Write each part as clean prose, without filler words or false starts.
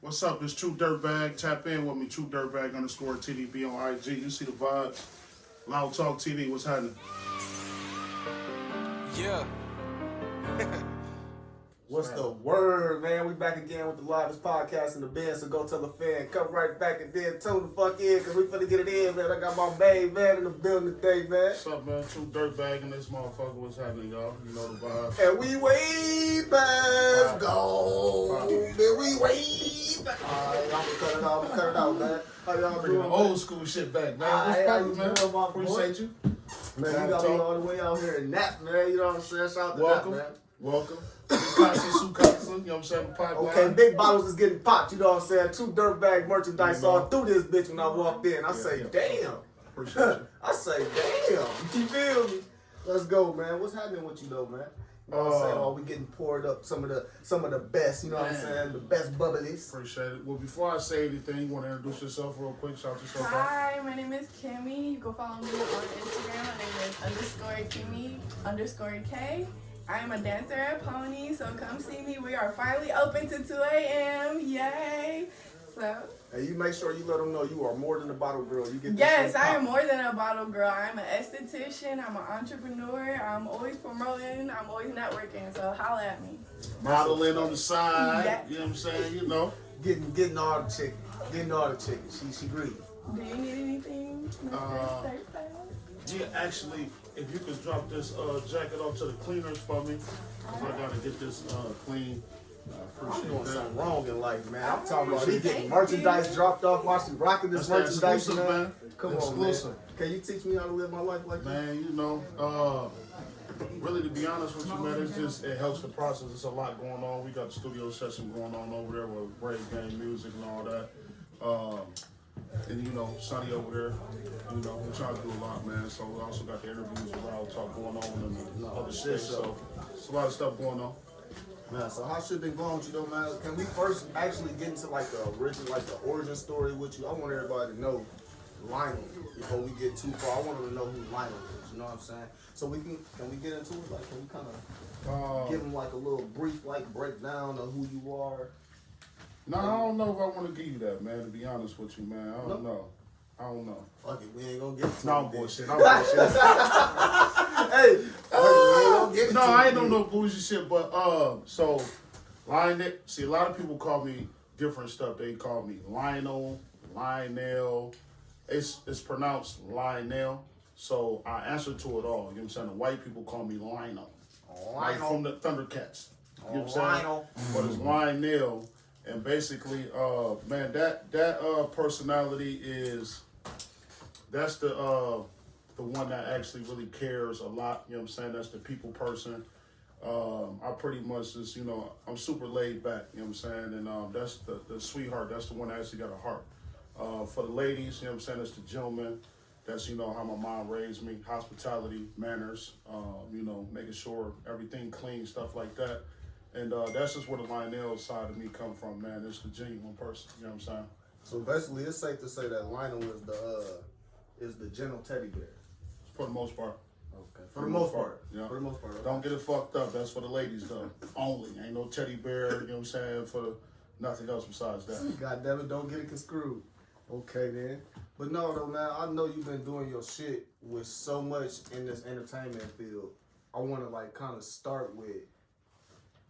What's up? It's Truedirtbag. Tap in with me, Truedirtbag_TDB on IG. You see the vibes. Loud Talk TV. What's happening? Yeah. What's the word, man? We back again with the livest podcast in the bin, so go tell a fan. Come right back and then tune the fuck in, because we finna get it in, man. I got my babe, man, in the building today, man. What's up, man? Truedirtbag in this motherfucker. What's happening, y'all? You know the vibes. And we way past gold. Man, we way back. Alright, I'm gonna cut it out, man. How y'all Bringing doing, the old school shit back, man. What's Alright, poppin', how man? you doing, my boy? Appreciate you. Man, you got me all the way out here in Nap, man. You know what I'm saying? Shout out to Welcome. Nap, man. Welcome. Sukasa, you know what I'm saying? The pipeline. Okay, big bottles is getting popped, you know what I'm saying? Two dirtbag merchandise all through this bitch when I walked in. I say, damn. Appreciate you. I say, damn. You feel me? Let's go, man. What's happening with you though, man? You know what I'm saying? Oh, we getting poured up some of the best, you know what I'm saying? The best bubblies. Appreciate it. Well, before I say anything, you want to introduce yourself real quick? Shout yourself out. Hi, my name is Kimmy. You can follow me on Instagram. My name is _Kimmy_K. I am a dancer at Pony, so come see me. We are finally open to 2 a.m. Yay! So. And you make sure you let them know you are more than a bottle girl. You get Yes, I am more than a bottle girl. I'm an esthetician. I'm an entrepreneur. I'm always promoting. I'm always networking. So holla at me. Modeling on the side. Yeah. You know what I'm saying? You know. Getting all the chicken. Getting all the chicken. She greedy. Do you need anything? Yeah, actually, if you could drop this jacket off to the cleaners for me, 'cause I gotta get this clean. I I'm appreciate doing that. something wrong in life, man. I'm talking about Appreciate he getting merchandise dropped off while she rocking this That's that merchandise, exclusive, man. man. Come Exclusive. on, man. Can you teach me how to live my life like that? Man, you know, really to be honest with you, man, it helps the process. It's a lot going on. We got the studio session going on over there with Brave Game Music and all that. And you know, Sonny over there, you know, we're trying to do a lot, man. So we also got the interviews with Loud Talk going on and other shit. So it's a lot of stuff going on. Man, so how shit been going with you though, man? Can we first actually get into like the origin story with you? I want everybody to know Lionel before we get too far. I want them to know who Lionel is, you know what I'm saying? So can we get into it? Like, can we kind of give them like a little brief like breakdown of who you are? No, I don't know if I want to give you that, man, to be honest with you, man. I don't know. I don't know. Fuck it, we ain't gonna get into No, it. I'm bullshit. I'm bullshit. Hey, we ain't gonna get into No, it. I ain't no bullshit shit, but so Lionel. See, a lot of people call me different stuff. They call me Lionel, Lionel. It's pronounced Lionel. So I answer to it all. You know what I'm saying? The white people call me Lionel. Like from the Thundercats. You know what I'm saying? Lionel. But it's Lionel. And basically, man, that personality that's the one that actually really cares a lot. You know what I'm saying? That's the people person. I pretty much just, you know, I'm super laid back. You know what I'm saying? And that's the sweetheart. That's the one that actually got a heart. For the ladies, you know what I'm saying? That's the gentleman. That's, you know, how my mom raised me. Hospitality, manners, you know, making sure everything clean, stuff like that. And that's just where the Lionel side of me come from, man. It's the genuine person. You know what I'm saying? So basically, it's safe to say that Lionel is the gentle teddy bear. For the most part. Okay. For the most part. Yeah. For the most part. Okay. Don't get it fucked up. That's for the ladies, though. Only. Ain't no teddy bear, you know what I'm saying, for nothing else besides that. God damn it, don't get it screwed. Okay, then. But no, though, man, I know you've been doing your shit with so much in this entertainment field. I want to, like, kind of start with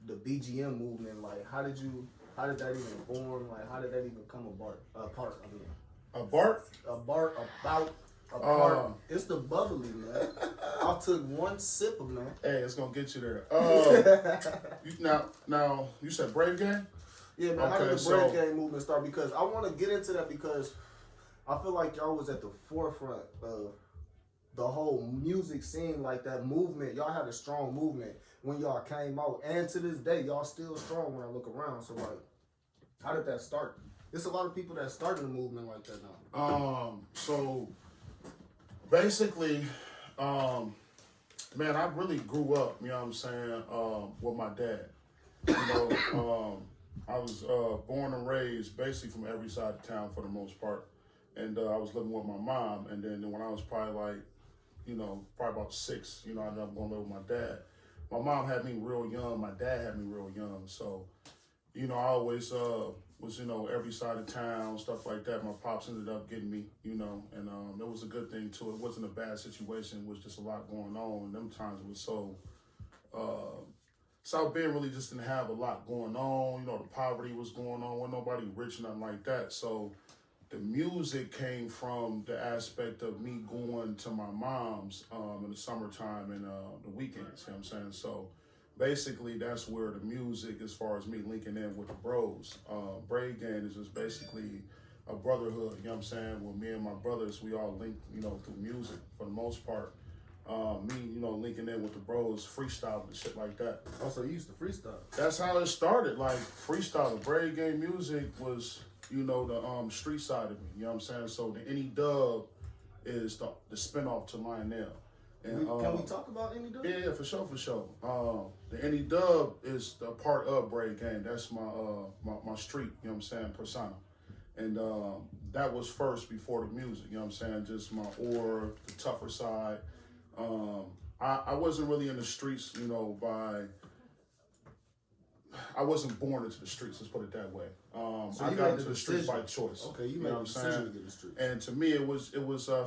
the BGM movement. Like, how did that even form? Like, how did that even come apart? A Bart? It's the bubbly, man. I took one sip of man. Hey, it's gonna get you there. Now, you said Brave Game? Yeah, man. How did the Brave Game movement start? Because I want to get into that because I feel like y'all was at the forefront of the whole music scene, like that movement. Y'all had a strong movement when y'all came out, and to this day, y'all still strong when I look around. So, like, how did that start? There's a lot of people that started a movement like that now. So basically, man, I really grew up, you know what I'm saying, with my dad. You know, I was born and raised basically from every side of town for the most part. And I was living with my mom. And then when I was probably like, you know, probably about 6, you know, I ended up going to live with my dad. My mom had me real young. My dad had me real young. So, you know, I always was, every side of town, stuff like that. My pops ended up getting me, and it was a good thing too. It wasn't a bad situation. It was just a lot going on. And them times it was so, South Bend really just didn't have a lot going on. The poverty was going on. Wasn't nobody rich, nothing like that. So the music came from the aspect of me going to my mom's in the summertime and the weekends, you know what I'm saying? So basically that's where the music, as far as me linking in with the bros, Braid Gang is just basically a brotherhood, you know what I'm saying? With me and my brothers, we all link, through music for the most part. Me, linking in with the bros, freestyling and shit like that. Oh, so you used to freestyle? That's how it started, like freestyling. Braid Gang music was, the street side of me, you know what I'm saying? So the Any Dub is the spinoff to Lionel. And, can we talk about Any Dub? Yeah, for sure. The Any Dub is the part of Braid Gang. That's my street, you know what I'm saying, persona. And that was first before the music, you know what I'm saying? Just my aura, the tougher side. I wasn't really in the streets, I wasn't born into the streets, let's put it that way. So I got into the streets by choice. Okay, you made the decision to get in the streets. And to me, it was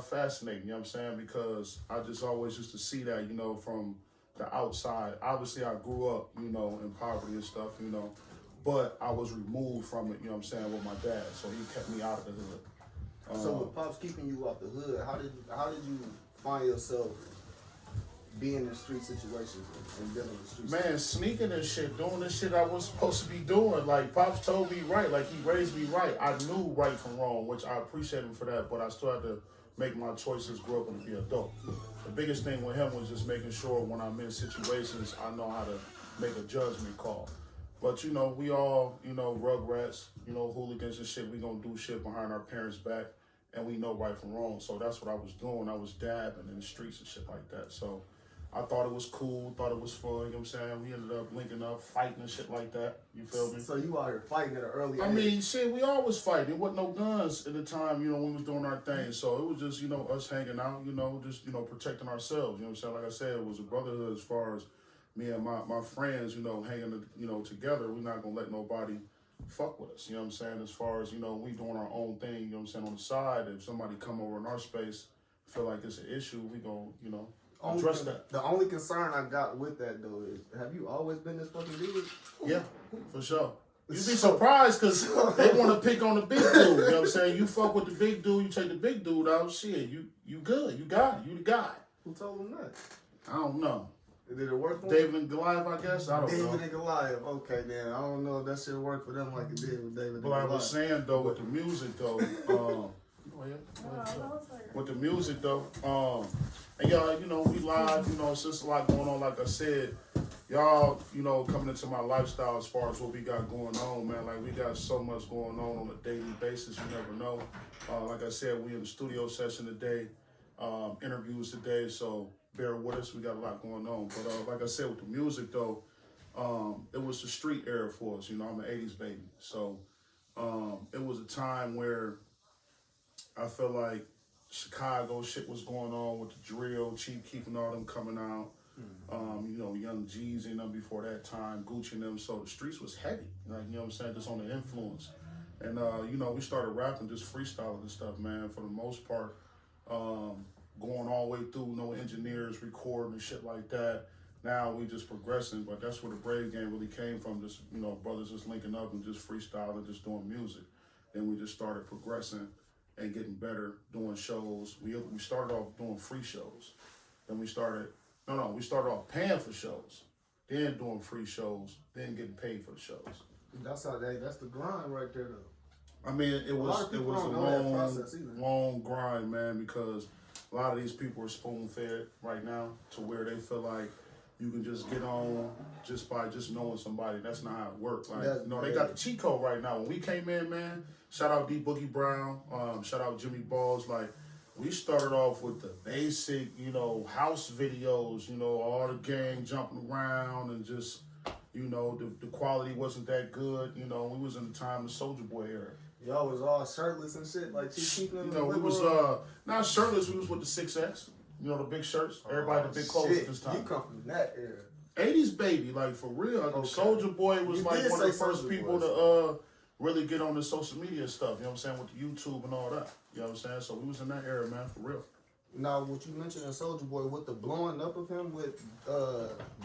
fascinating, you know what I'm saying? Because I just always used to see that, from the outside. Obviously, I grew up, in poverty and stuff, but I was removed from it, you know what I'm saying, with my dad. So he kept me out of the hood. So with Pops keeping you out the hood, how did you find yourself being in street situations and dealing with street Man, sneaking and shit, doing the shit I was supposed to be doing. Like, Pops told me right, like he raised me right. I knew right from wrong, which I appreciate him for that, but I still had to make my choices, grow up and be an adult. The biggest thing with him was just making sure when I'm in situations, I know how to make a judgment call. But, we all, rugrats, hooligans and shit, we gonna do shit behind our parents' back, and we know right from wrong. So that's what I was doing. I was dabbing in the streets and shit like that. So I thought it was cool, thought it was fun, you know what I'm saying? We ended up linking up, fighting and shit like that. You feel me? So you out here fighting at an early age? I mean, shit, we always fighting. There wasn't no guns at the time, when we was doing our thing. So it was just, us hanging out, just, protecting ourselves. You know what I'm saying? Like I said, it was a brotherhood as far as me and my friends, hanging, together. We're not going to let nobody fuck with us. You know what I'm saying? As far as, we doing our own thing, you know what I'm saying, on the side. If somebody come over in our space, feel like it's an issue, we going to, address that. The only concern I got with that though is, have you always been this fucking dude? Yeah, for sure. You'd be surprised because they want to pick on the big dude. You know what I'm saying? You fuck with the big dude, you take the big dude out. Shit, you good. You got it. You the guy. Who told him that? I don't know. Did it work for David and Goliath, I guess. I don't know. David and Goliath. Okay, then I don't know if that shit worked for them like it did with David and But Goliath. I was saying though, with the music though, with the music though, and y'all, we live, it's just a lot going on. Like I said, y'all, coming into my lifestyle as far as what we got going on, man. Like we got so much going on a daily basis. You never know. Like I said, we in the studio session today, interviews today. So bear with us. We got a lot going on. But like I said, with the music though, it was the street era for us. I'm an '80s baby, so it was a time where I feel like Chicago shit was going on with the drill, Chief Keef and all them coming out. Young G's and them before that time, Gucci and them. So the streets was heavy, like, you know what I'm saying, just on the influence. And, we started rapping, just freestyling and stuff, man, for the most part. Going all the way through, no engineers recording and shit like that. Now we just progressing, but that's where the Braid Gang really came from. Just, brothers just linking up and just freestyling, just doing music. Then we just started progressing and getting better, doing shows. We started off doing free shows. Then we started off paying for shows, then doing free shows, then getting paid for the shows. That's the grind right there though. I mean, it was a long grind, man, because a lot of these people are spoon-fed right now to where they feel like you can just get on just by just knowing somebody. That's not how it works. Like, they got the cheat code right now. When we came in, man, shout out D Boogie Brown, shout out Jimmy Balls. Like, we started off with the basic, house videos, all the gang jumping around and just, the quality wasn't that good. We was in the time of Soulja Boy era. Y'all was all shirtless and shit, like Chief Keef. We was not shirtless. We was with the 6X. The big shirts. Everybody the big clothes at this time. You come from that era. 80s baby, like for real. Like, Soulja Boy was like one of the first people to really get on the social media stuff, you know what I'm saying, with the YouTube and all that. You know what I'm saying? So we was in that era, man, for real. Now, what you mentioned in Soulja Boy, with the blowing up of him with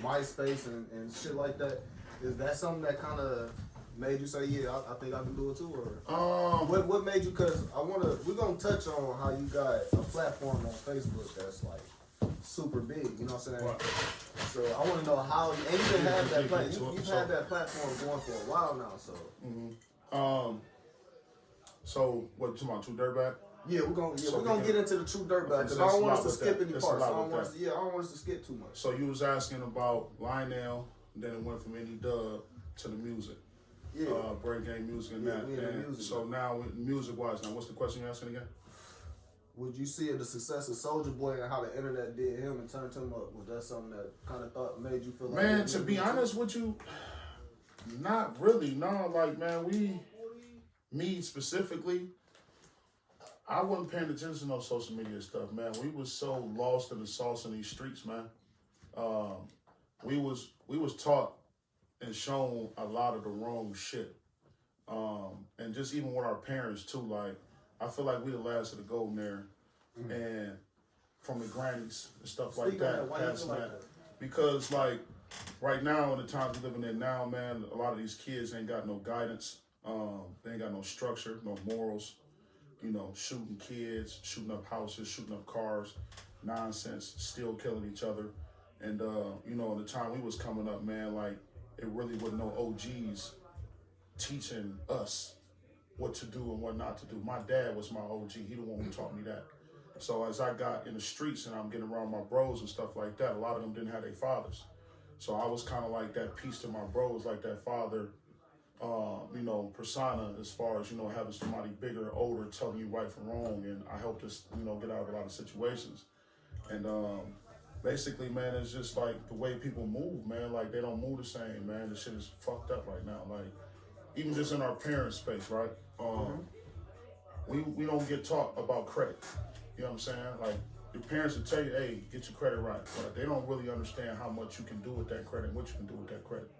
MySpace and shit like that, is that something that kind of made you say, yeah, I think I can do it too? Or what made you, because we're going to touch on how you got a platform on Facebook that's like super big, you know what I'm saying? Right. So I want to know how, and you've been had that platform, you've had that platform going for a while now, so. Mm-hmm. So what you talking about, Truedirtbag? Yeah, we're gonna get into the Truedirtbag because I don't want us to skip any parts. I don't want us to skip too much. So you was asking about Lionel, then it went from any dub to the music. Yeah. Break game music and that. And so now music wise, now what's the question you're asking again? Would you see the success of Soulja Boy and how the internet did him and turned him up? Was that something that kind of made you feel like? Man, to be honest with you, not really. No, like man, me specifically, I wasn't paying attention to no social media stuff, man. We was so lost in the sauce in these streets, man. We was taught and shown a lot of the wrong shit. And just even with our parents too, like, I feel like we the last of the golden era. And from the grannies and stuff like that, passing that. Because like right now, in the times we're living in now, man, a lot of these kids ain't got no guidance. They ain't got no structure, no morals. You know, shooting kids, shooting up houses, shooting up cars, nonsense, still killing each other. And, you know, in the time we was coming up, man, like, it really wasn't no OGs teaching us what to do and what not to do. My dad was my OG. He the one who taught me that. So as I got in the streets and I'm getting around my bros and stuff like that, a lot of them didn't have their fathers. So I was kind of like that piece to my bros, like that father, you know, persona, as far as, you know, having somebody bigger, older, telling you right from wrong. And I helped us, you know, get out of a lot of situations. And basically, man, it's just like the way people move, man. Like, they don't move the same, man. The shit is fucked up right now. Like, even just in our parents' space, right? We don't get taught about credit. You know what I'm saying? Like, your parents will tell you, hey, get your credit right. But they don't really understand how much you can do with that credit and what you can do with that credit.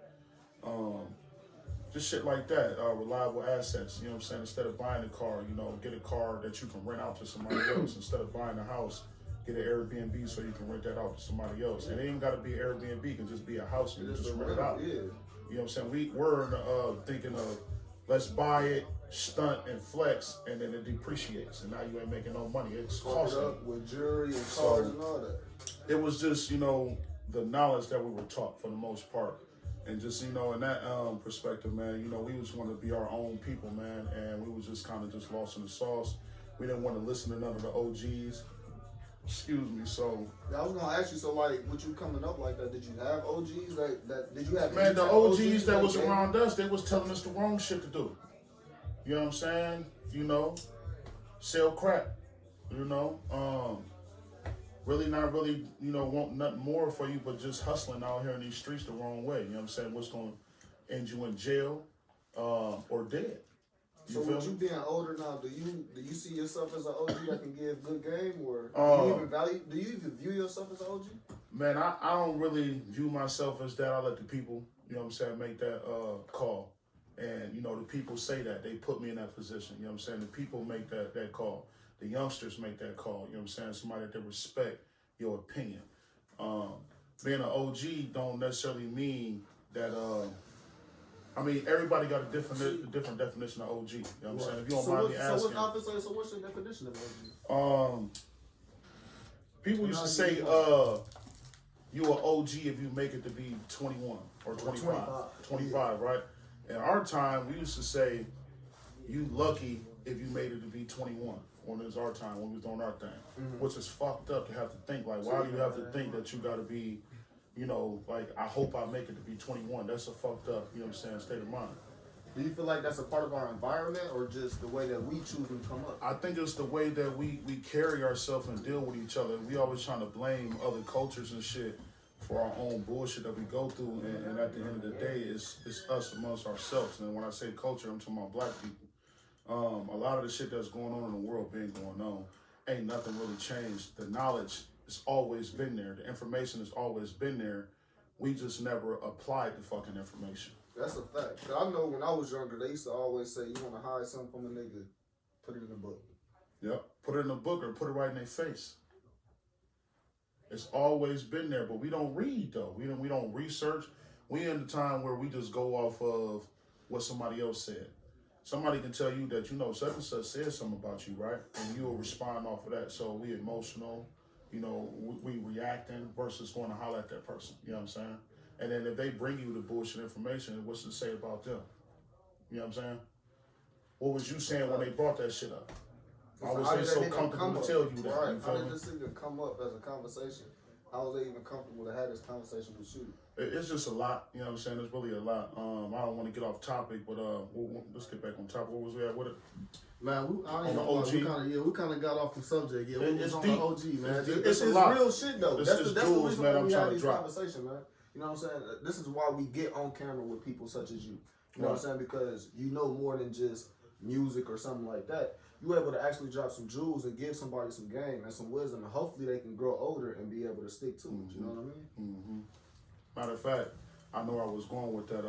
Just shit like that, reliable assets, you know what I'm saying? Instead of buying a car, you know, get a car that you can rent out to somebody else. Instead of buying a house, get an Airbnb so you can rent that out to somebody else. And it ain't got to be an Airbnb, it can just be a house and you just rent it out. Yeah. You know what I'm saying? We're thinking of, let's buy it, stunt and flex, and then it depreciates. And now you ain't making no money. It's costly. With jewelry and cars and all that. It was just, you know, the knowledge that we were taught for the most part. And just, you know, in that perspective, man, you know, we just want to be our own people, man. And we was just kind of just lost in the sauce. We didn't want to listen to none of the OGs. Excuse me, so. Yeah, I was going to ask you, so, like, with you coming up like that, did you have OGs? Did you have... Man, the OGs that was around us, they was telling us the wrong shit to do. You know what I'm saying? You know, sell crack, you know. Really not really, you know, want nothing more for you, but just hustling out here in these streets the wrong way. You know what I'm saying? What's going to end you in jail or dead. So with you being older now, do you see yourself as an OG that can give good game, or do you even view yourself as an OG? Man, I don't really view myself as that. I let the people, you know what I'm saying, make that call. And, you know, the people say that. They put me in that position. You know what I'm saying? The people make that call. The youngsters make that call. You know what I'm saying? Somebody that respect your opinion. Being an OG don't necessarily mean that, I mean, everybody got a different definition of OG. You know what I'm saying? If you don't mind me asking. So what's your definition of OG? People used to say, you an OG if you make it to be 21 or 25. 25, right? In our time, we used to say, you lucky if you made it to be 21. When it was our time, when we was doing our thing. Which is fucked up to have to think, like, why do you have to think that you gotta be, you know, like, I hope I make it to be 21. That's a fucked up, you know what I'm saying, state of mind. Do you feel like that's a part of our environment, or just the way that we choose to come up? I think it's the way that we carry ourselves and deal with each other. We always trying to blame other cultures and shit for our own bullshit that we go through, and at the end of the day, it's us amongst ourselves. And when I say culture, I'm talking about black people. A lot of the shit that's going on in the world been going on. Ain't nothing really changed. The knowledge has always been there. The information has always been there. We just never applied the fucking information. That's a fact. I know when I was younger, they used to always say, you want to hide something from a nigga, put it in a book. Yep. Put it in a book or put it right in their face. It's always been there, but we don't read though. We don't research. We in the time where we just go off of what somebody else said. Somebody can tell you that, such and such said something about you, right? And you'll respond off of that. So we emotional, we reacting versus going to holler at that person. You know what I'm saying? And then if they bring you the bullshit information, what's to say about them? You know what I'm saying? What was you saying when they brought that shit up? I was so comfortable to tell you that. Right. You How feel did me? this even come up as a conversation? How was they even comfortable to have this conversation with you? It's just a lot, you know what I'm saying? It's really a lot. I don't want to get off topic, but let's get back on topic. What was we at with it? Man, we kind of got off the subject. Yeah, It's on deep. the OG, man. It's a lot. Real shit though. It's That's the jewels, reason man, why I'm we trying have to these drop. conversations, man. You know what I'm saying? This is why we get on camera with people such as you. You know what I'm saying? Because you know more than just music or something like that. You're able to actually drop some jewels and give somebody some game and some wisdom, and hopefully they can grow older and be able to stick to it. You know what I mean? Mm-hmm. Matter of fact, I know I was going with that.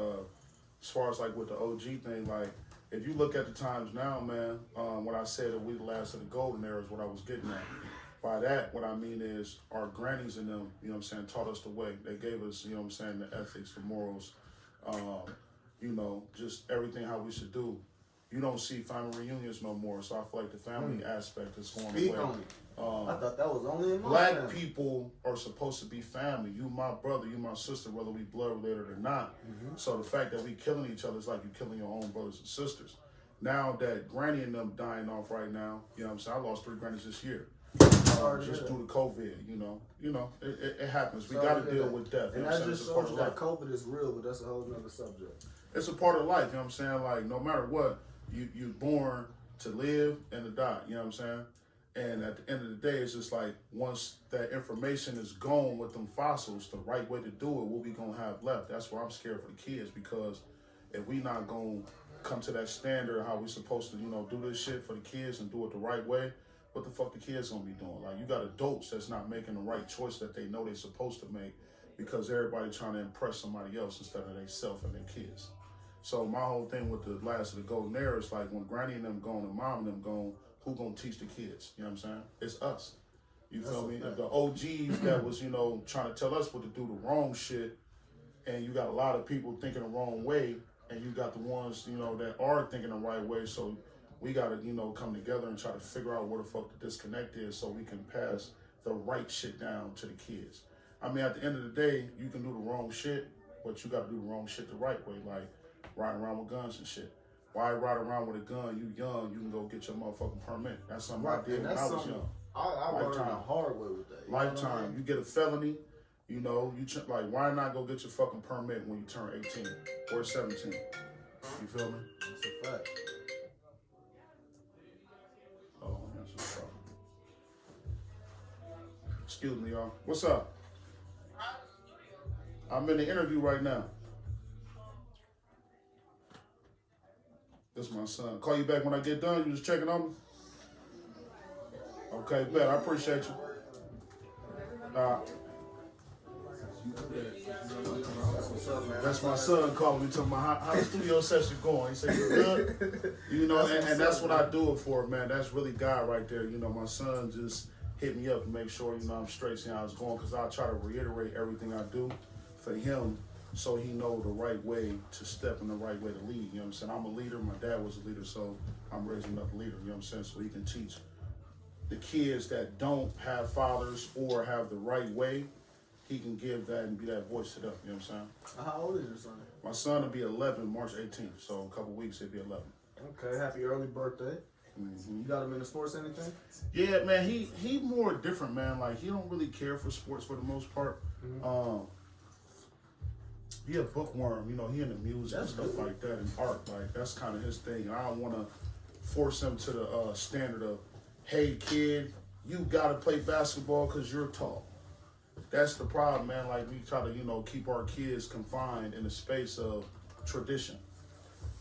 As far as like with the OG thing, like if you look at the times now, man, when I said that we the last of the golden era is what I was getting at. By that, what I mean is our grannies and them, you know what I'm saying, taught us the way. They gave us, you know what I'm saying, the ethics, the morals, just everything how we should do. You don't see family reunions no more, so I feel like the family aspect is going away. I thought that was only in my Black family. people are supposed to be family. You my brother, you my sister, whether we blood related or not. So the fact that we killing each other is like you killing your own brothers and sisters. Now that Granny and them dying off right now, you know what I'm saying? I lost 3 grannies this year. Just due to COVID, it happens. We got to deal with death. And that just shows you that COVID is real, but that's a whole nother subject. It's a part of life, you know what I'm saying? Like, no matter what, you're born to live and to die, you know what I'm saying? And at the end of the day, it's just like, once that information is gone with them fossils, the right way to do it, what we going to have left? That's why I'm scared for the kids, because if we not going to come to that standard, how we supposed to, do this shit for the kids and do it the right way, what the fuck the kids gonna be doing? Like, you got adults that's not making the right choice that they know they're supposed to make because everybody trying to impress somebody else instead of themselves and their kids. So my whole thing with the last of the golden era is like, when Granny and them gone and Mom and them gone, who gonna teach the kids? You know what I'm saying? It's us. You feel me? The OGs that was, trying to tell us what to do the wrong shit, and you got a lot of people thinking the wrong way, and you got the ones, that are thinking the right way. So we got to, come together and try to figure out where the fuck the disconnect is so we can pass the right shit down to the kids. I mean, at the end of the day, you can do the wrong shit, but you got to do the wrong shit the right way, like riding around with guns and shit. Why ride around with a gun? You young, you can go get your motherfucking permit. That's something I did when I was young. I learned the hard way with that. Lifetime. You get a felony, why not go get your fucking permit when you turn 18 or 17? You feel me? That's a fact. Oh, that's what's up. Excuse me, y'all. What's up? I'm in the interview right now. This is my son. Call you back when I get done. You just checking on me? Okay, bet. I appreciate you. That's my son calling me, talking about how the studio session going. He said, you good? And that's what I do it for, man. That's really God right there. My son just hit me up to make sure, I'm straight, seeing how it's going, because I try to reiterate everything I do for him so he know the right way to step in the right way to lead. You know what I'm saying? I'm a leader. My dad was a leader, so I'm raising up a leader, you know what I'm saying? So he can teach the kids that don't have fathers or have the right way. He can give that and be that voice to them, you know what I'm saying? How old is your son? My son will be 11 March 18th, so a couple weeks he'll be 11. Okay, happy early birthday. Mm-hmm. You got him into sports, anything? Yeah, man, he more different, man. Like, he don't really care for sports for the most part. Mm-hmm. He a bookworm, he into music and stuff like that, and art. Like, that's kind of his thing. I don't want to force him to the standard of, hey, kid, you got to play basketball because you're tall. That's the problem, man. Like, we try to, keep our kids confined in the space of tradition.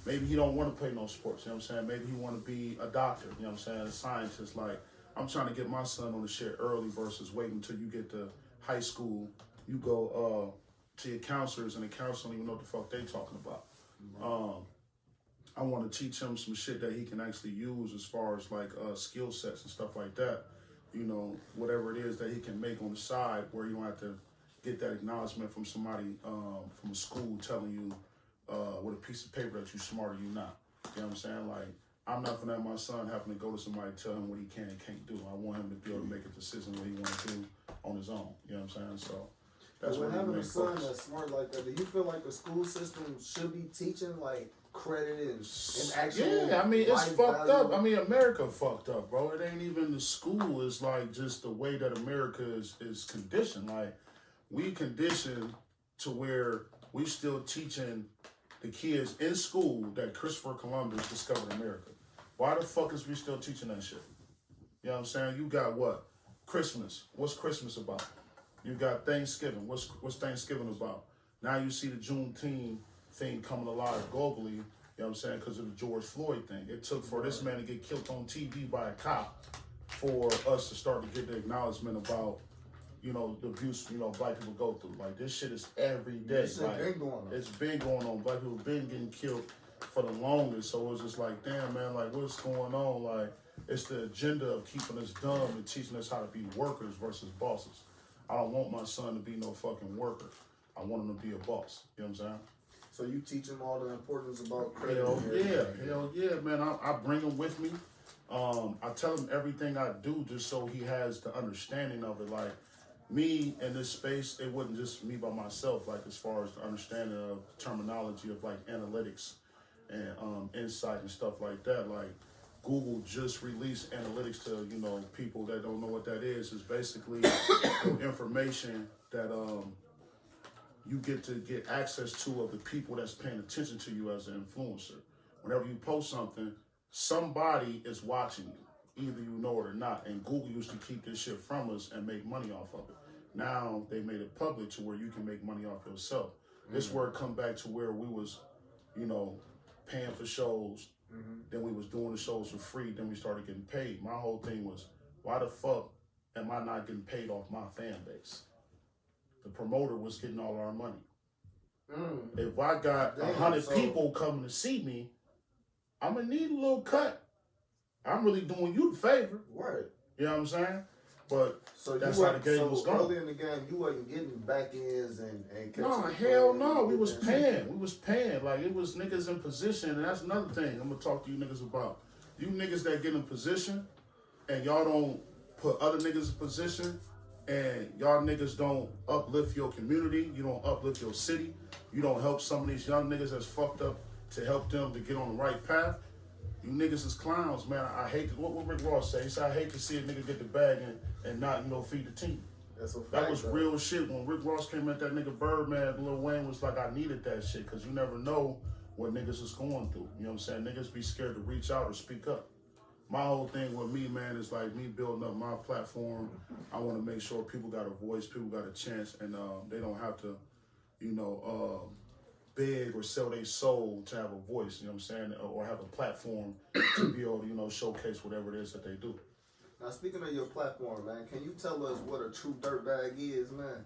Maybe he don't want to play no sports, you know what I'm saying? Maybe he want to be a doctor, you know what I'm saying? A scientist. Like, I'm trying to get my son on the shit early versus waiting until you get to high school. You go to your counselors, and the counselors don't even know what the fuck they talking about. I want to teach him some shit that he can actually use as far as like skill sets and stuff like that. You know, whatever it is that he can make on the side where you don't have to get that acknowledgement from somebody from a school telling you with a piece of paper that you're smart or you're not. You know what I'm saying? Like, I'm not gonna have my son having to go to somebody and tell him what he can and can't do. I want him to be able to make a decision what he wants to do on his own. You know what I'm saying? So that's what having a son focus. that's smart like that, do you feel like the school system should be teaching like credit and actual? Yeah, I mean, it's fucked value? up. I mean, America fucked up, bro. It ain't even the school. It's like just the way that America is conditioned. Like, we conditioned to where we still teaching the kids in school that Christopher Columbus discovered America. Why the fuck is we still teaching that shit? You know what I'm saying? You got what? Christmas. What's Christmas about? You got Thanksgiving. What's Thanksgiving about? Now you see the Juneteenth thing coming alive globally, you know what I'm saying, because of the George Floyd thing. It took for this man to get killed on TV by a cop for us to start to get the acknowledgement about, you know, the abuse, you know, black people go through. Like, this shit is every day. This shit like, been going on. It's been going on. Black people been getting killed for the longest. So it's just like, damn, man, like, what's going on? Like, it's the agenda of keeping us dumb and teaching us how to be workers versus bosses. I don't want my son to be no fucking worker. I want him to be a boss. You know what I'm saying? So you teach him all the importance about credit? Hell yeah, man. I bring him with me. I tell him everything I do just so he has the understanding of it. Like, me in this space, it wasn't just me by myself, like, as far as the understanding of terminology of like analytics and insight and stuff like that. Like, Google just released analytics to, you know, people that don't know what that is. It's basically information that you get to get access to of the people that's paying attention to you as an influencer. Whenever you post something, somebody is watching you, either you know it or not. And Google used to keep this shit from us and make money off of it. Now they made it public to where you can make money off yourself. This word come back to where we was, you know, paying for shows. Then we was doing the shows for free. Then we started getting paid. My whole thing was, why the fuck am I not getting paid off my fan base? The promoter was getting all our money. If I got 100 people coming to see me, I'm gonna need a little cut. I'm really doing you the favor. Right. You know what I'm saying? But so that's how the game was going. Early in the game, you wasn't getting back ends and no, hell no. We was paying. We was paying. Like, it was niggas in position, and that's another thing I'm gonna talk to you niggas about. You niggas that get in position and y'all don't put other niggas in position, and y'all niggas don't uplift your community, you don't uplift your city, you don't help some of these young niggas that's fucked up to help them to get on the right path. You niggas is clowns, man. I hate to, what Rick Ross say? He said, I hate to see a nigga get the bag and not, you know, feed the team. That's a fact, that was real shit. When Rick Ross came at that nigga Birdman, Lil Wayne was like, I needed that shit, because you never know what niggas is going through. You know what I'm saying? Niggas be scared to reach out or speak up. My whole thing with me, man, is like me building up my platform. I want to make sure people got a voice, people got a chance, and they don't have to, you know, beg or sell their soul to have a voice, you know what I'm saying, or have a platform to be able to, you know, showcase whatever it is that they do. Now, speaking of your platform, man, can you tell us what a true dirtbag is, man?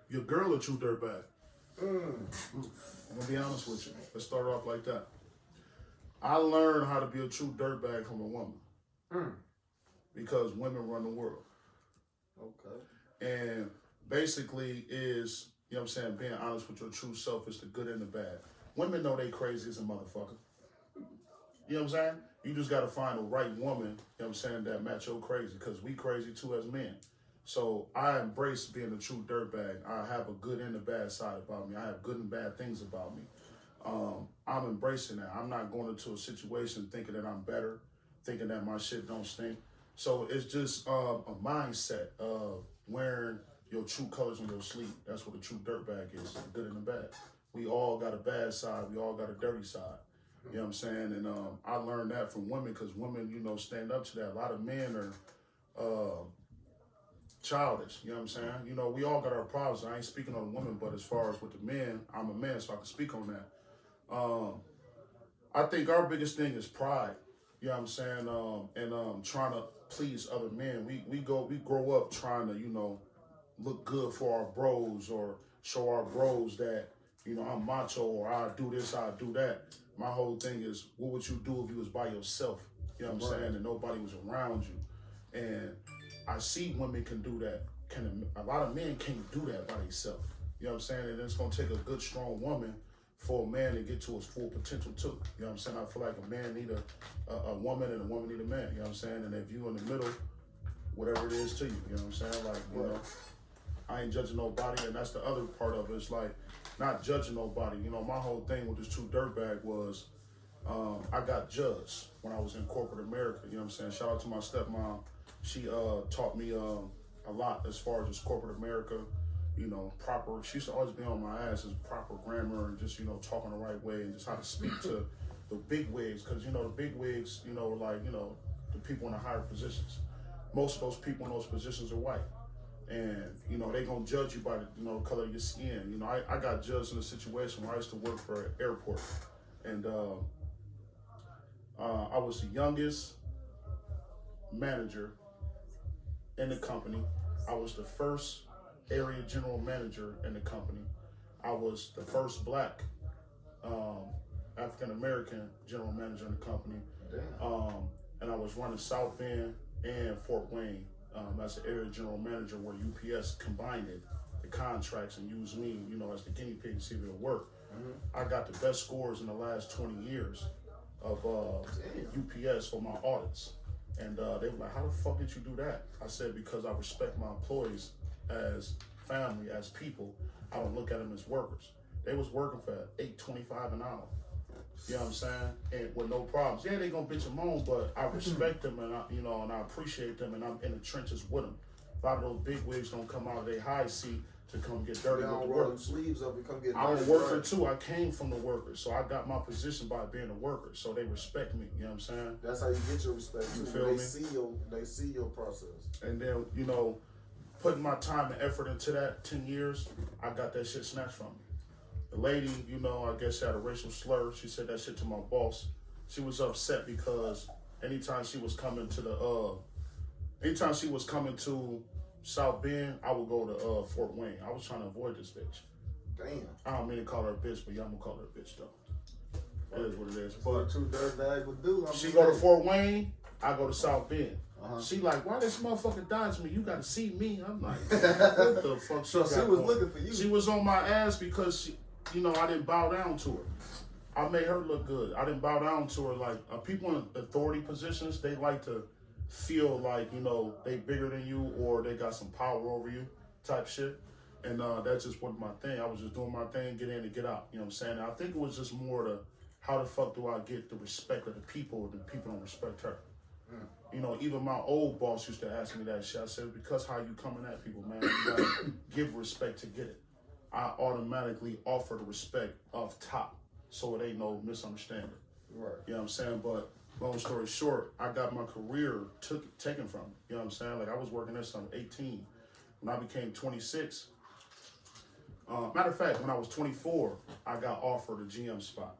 Your girl a true dirtbag. I'm gonna be honest with you. Let's start off like that. I learned how to be a true dirtbag from a woman. Because women run the world. Okay. And basically is, you know what I'm saying, being honest with your true self is the good and the bad. Women know they crazy as a motherfucker. You know what I'm saying? You just gotta find the right woman, you know what I'm saying, that match your crazy, because we crazy too as men. So I embrace being a true dirtbag. I have a good and a bad side about me. I have good and bad things about me. I'm embracing that. I'm not going into a situation thinking that I'm better, thinking that my shit don't stink. So it's just a mindset of wearing your true colors on your sleeve. That's what a true dirtbag is, the good and the bad. We all got a bad side. We all got a dirty side. You know what I'm saying? And I learned that from women, because women, you know, stand up to that. A lot of men are childish. You know what I'm saying? You know, we all got our problems. I ain't speaking on women, but as far as with the men, I'm a man, so I can speak on that. I think our biggest thing is pride. You know what I'm saying? And trying to please other men. We grow up trying to, you know, look good for our bros or show our bros that, you know, I'm macho or I do this, I do that. My whole thing is, what would you do if you was by yourself? You know what I'm saying? And nobody was around you. And I see women can do that. A lot of men can't do that by themselves. You know what I'm saying? And it's gonna take a good, strong woman for a man to get to his full potential too. You know what I'm saying? I feel like a man need a woman and a woman need a man. You know what I'm saying? And if you in the middle, whatever it is to you, you know what I'm saying? Like, you know, I ain't judging nobody, and that's the other part of it. It's like not judging nobody. You know, my whole thing with this Truedirtbag was I got judged when I was in corporate America. You know what I'm saying? Shout out to my stepmom. She taught me a lot as far as just corporate America. You know, proper. She used to always be on my ass as proper grammar and just, you know, talking the right way and just how to speak to the big wigs. Because, you know, the big wigs, you know, like, you know, the people in the higher positions. Most of those people in those positions are white. And, you know, they gonna judge you by the, you know, color of your skin. You know, I got judged in a situation where I used to work for an airport. And I was the youngest manager in the company. I was the first area general manager in the company. I was the first black African American general manager in the company. And I was running South Bend and Fort Wayne as the area general manager, where UPS combined the contracts and used me, you know, as the guinea pig to see if it'll work. I got the best scores in the last 20 years of UPS for my audits. And they were like, how the fuck did you do that? I said, because I respect my employees as family, as people. I don't look at them as workers. They was working for $8.25 an hour. You know what I'm saying? And with no problems. Yeah, they gonna bitch and moan, but I respect them and I appreciate them, and I'm in the trenches with them. A lot of those big wigs don't come out of their high seat to come get dirty with the work. Sleeves up and come get I'm a worker too. I came from the workers, so I got my position by being a worker. So they respect me. You know what I'm saying? That's how you get your respect. You feel me? They see your process. And then, you know, putting my time and effort into that 10 years, I got that shit snatched from me. The lady, you know, I guess she had a racial slur. She said that shit to my boss. She was upset because anytime she was coming to South Bend, I would go to Fort Wayne. I was trying to avoid this bitch. Damn. I don't mean to call her a bitch, but yeah, I'm gonna call her a bitch though. It is what it is. But what Truedirtbag would do. She go to Fort Wayne, I go to South Bend. She like, why this motherfucker dodge me? You gotta see me. I'm like, what the fuck? So she was looking for you. She was on my ass because she, you know, I didn't bow down to her. I made her look good. I didn't bow down to her. Like people in authority positions, they like to feel like, you know, they bigger than you or they got some power over you type shit. And that's just what my thing. I was just doing my thing, get in and get out. You know what I'm saying? And I think it was just more to how the fuck do I get the respect of the people if the people don't respect her? You know, even my old boss used to ask me that shit. I said, because how you coming at people, man, you gotta give respect to get it. I automatically offer the respect off top so it ain't no misunderstanding. Right. You know what I'm saying? But long story short, I got my career taken from me. You know what I'm saying? Like I was working there since I was 18. When I became 26, matter of fact, when I was 24, I got offered a GM spot.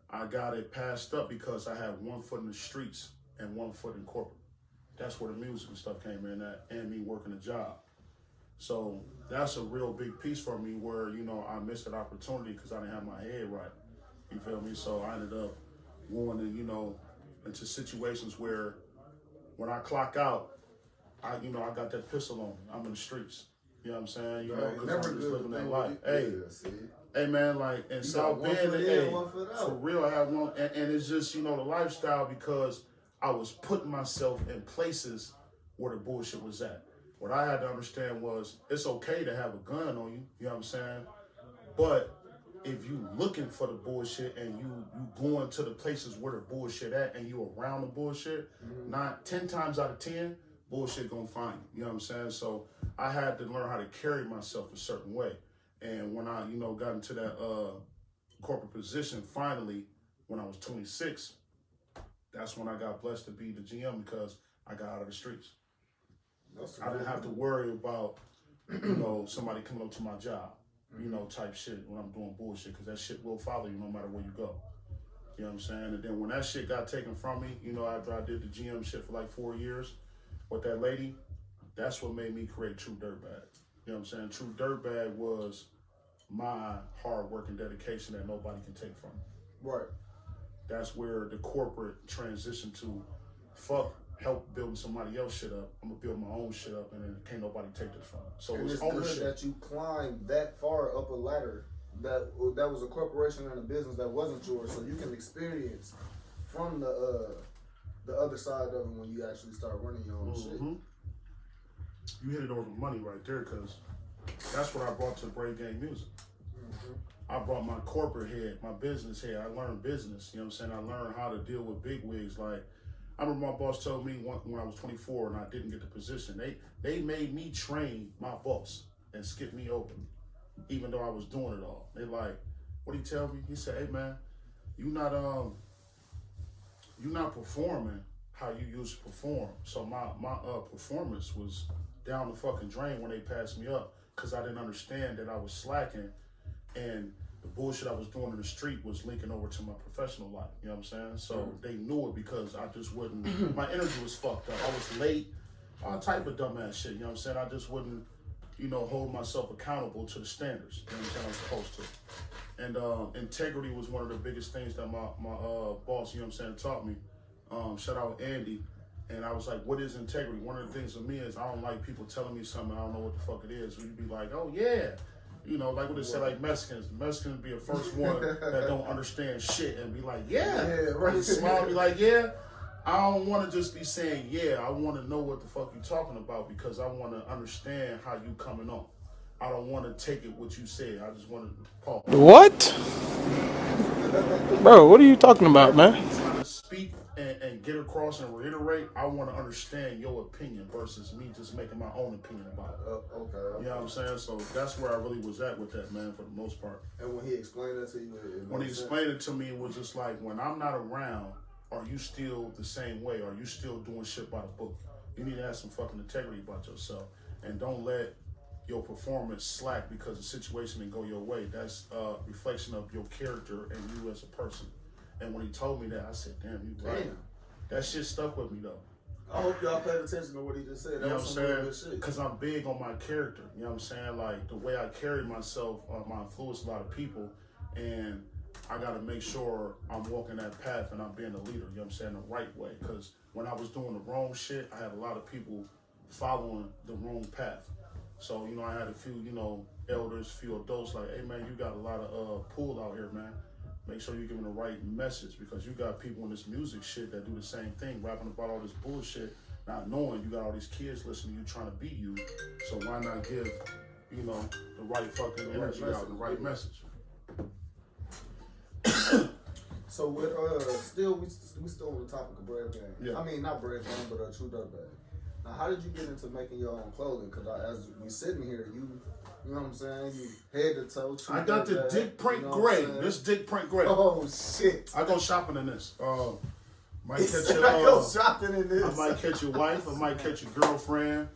I got it passed up because I had 1 foot in the streets and 1 foot in corporate. That's where the music and stuff came in at, and me working a job. So that's a real big piece for me where, you know, I missed that opportunity because I didn't have my head right. You feel me? So I ended up going to, you know, into situations where when I clock out, I got that pistol on me. I'm in the streets. You know what I'm saying? You know, because I'm just living that life. Hey, man, like in South Bend, for real, I have one, and it's just, you know, the lifestyle because I was putting myself in places where the bullshit was at. What I had to understand was it's okay to have a gun on you, you know what I'm saying? But if you looking for the bullshit and you going to the places where the bullshit at and you around the bullshit, 10 times out of 10, bullshit gonna find you, you know what I'm saying? So I had to learn how to carry myself a certain way. And when I, you know, got into that corporate position, finally, when I was 26, that's when I got blessed to be the GM because I got out of the streets. I didn't have to worry about, you know, somebody coming up to my job, you know, type shit when I'm doing bullshit, because that shit will follow you no matter where you go. You know what I'm saying? And then when that shit got taken from me, you know, after I did the GM shit for like 4 years with that lady, that's what made me create Truedirtbag. You know what I'm saying? Truedirtbag was my hard work and dedication that nobody can take from me. Right. That's where the corporate transitioned to fuck help building somebody else shit up. I'm gonna build my own shit up, and then can't nobody take this from me. So And it's it's ownership. good that you climbed that far up a ladder. That was a corporation and a business that wasn't yours, so you can experience from the other side of it when you actually start running your own shit. You hit it over the money right there, because that's what I brought to Brave Game Music. I brought my corporate head, my business head. I learned business. You know what I'm saying? I learned how to deal with big wigs. Like, I remember my boss told me when I was 24 and I didn't get the position, they made me train my boss and skip me open, even though I was doing it all. They like, what he tell me? He said, "Hey man, you not performing how you used to perform." So my performance was down the fucking drain when they passed me up, because I didn't understand that I was slacking, and the bullshit I was doing in the street was linking over to my professional life. You know what I'm saying? So they knew it, because I just wouldn't, my energy was fucked up. I was late, all type of dumbass shit. You know what I'm saying? I just wouldn't, hold myself accountable to the standards. You know what I'm saying? I was supposed to. And integrity was one of the biggest things that my boss, you know what I'm saying, taught me. Shout out Andy. And I was like, what is integrity? One of the things with me is I don't like people telling me something I don't know what the fuck it is. You'd be like, oh yeah. Like what they say, like Mexicans. Mexicans be the first one that don't understand shit and be like, yeah. Right. And smile and be like, yeah. I don't want to just be saying, yeah. I want to know what the fuck you talking about, because I want to understand how you coming on. I don't want to take it what you said. I just want to pause. What? Bro, what are you talking about, man? Trying to speak and get across and reiterate, I want to understand your opinion versus me just making my own opinion about it. Okay. You know what I'm saying? So that's where I really was at with that, man, for the most part. And when he explained that to you, When he explained it to me, it was just like, when I'm not around, are you still the same way? Are you still doing shit by the book? You need to have some fucking integrity about yourself. And don't let your performance slack because the situation didn't go your way. That's a reflection of your character and you as a person. And when he told me that, I said, damn, you right. Damn. That shit stuck with me, though. I hope y'all paid attention to what he just said. You That know was what some I'm real saying? good shit. Because I'm big on my character. You know what I'm saying? Like, the way I carry myself, I influence a lot of people. And I got to make sure I'm walking that path and I'm being a leader, you know what I'm saying, the right way. Because when I was doing the wrong shit, I had a lot of people following the wrong path. So, I had a few, elders, few adults like, hey, man, you got a lot of pull out here, man. Make sure you're giving the right message, because you got people in this music shit that do the same thing, rapping about all this bullshit, not knowing you got all these kids listening to you trying to beat you. So why not give, the right fucking energy out, the right message. So with we still on the topic of Brave Game. Yeah. I mean, not Brave Game, but Truedirtbag. Now, how did you get into making your own clothing? Because as we sitting here, you know what I'm saying, you head to toe. I got the dick print gray. This dick print gray. Oh shit! I go shopping in this. Might catch I go shopping in this. I might catch your wife. I might catch your girlfriend.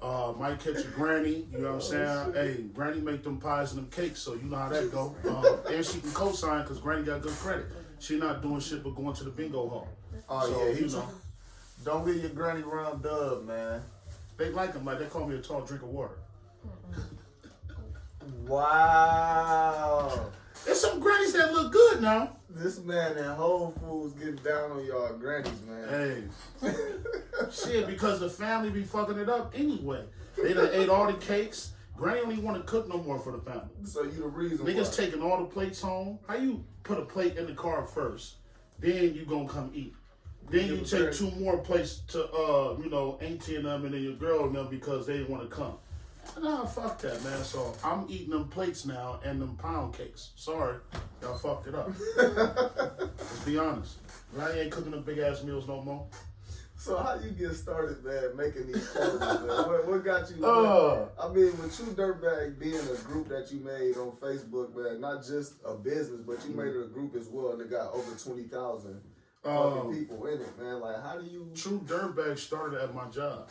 Might catch your granny. You know what I'm saying? Hey, granny make them pies and them cakes, so you know how that go. And she can co-sign because granny got good credit. She not doing shit but going to the bingo hall. Oh so, yeah, don't get your granny run dub, man. They like them. Like, they call me a tall drink of water. Wow. There's some grannies that look good now. This man at Whole Foods getting down on y'all grannies, man. Hey. Shit, because the family be fucking it up anyway. They done ate all the cakes. Granny don't even want to cook no more for the family. So you the reason Niggas why. taking all the plates home. How you put a plate in the car first, then you gonna come eat. Then you take two more plates to, auntie and them and then your girl and them because they didn't want to come. Nah, fuck that, man. So I'm eating them plates now and them pound cakes. Sorry, y'all fucked it up. Let's be honest. I ain't cooking them big ass meals no more. So how you get started, man, making these clothes, man? What got you? I mean, with Truedirtbag being a group that you made on Facebook, man, not just a business, but you made it a group as well, and it got over 20,000 fucking people in it, man. Like, how do you? Truedirtbag started at my job.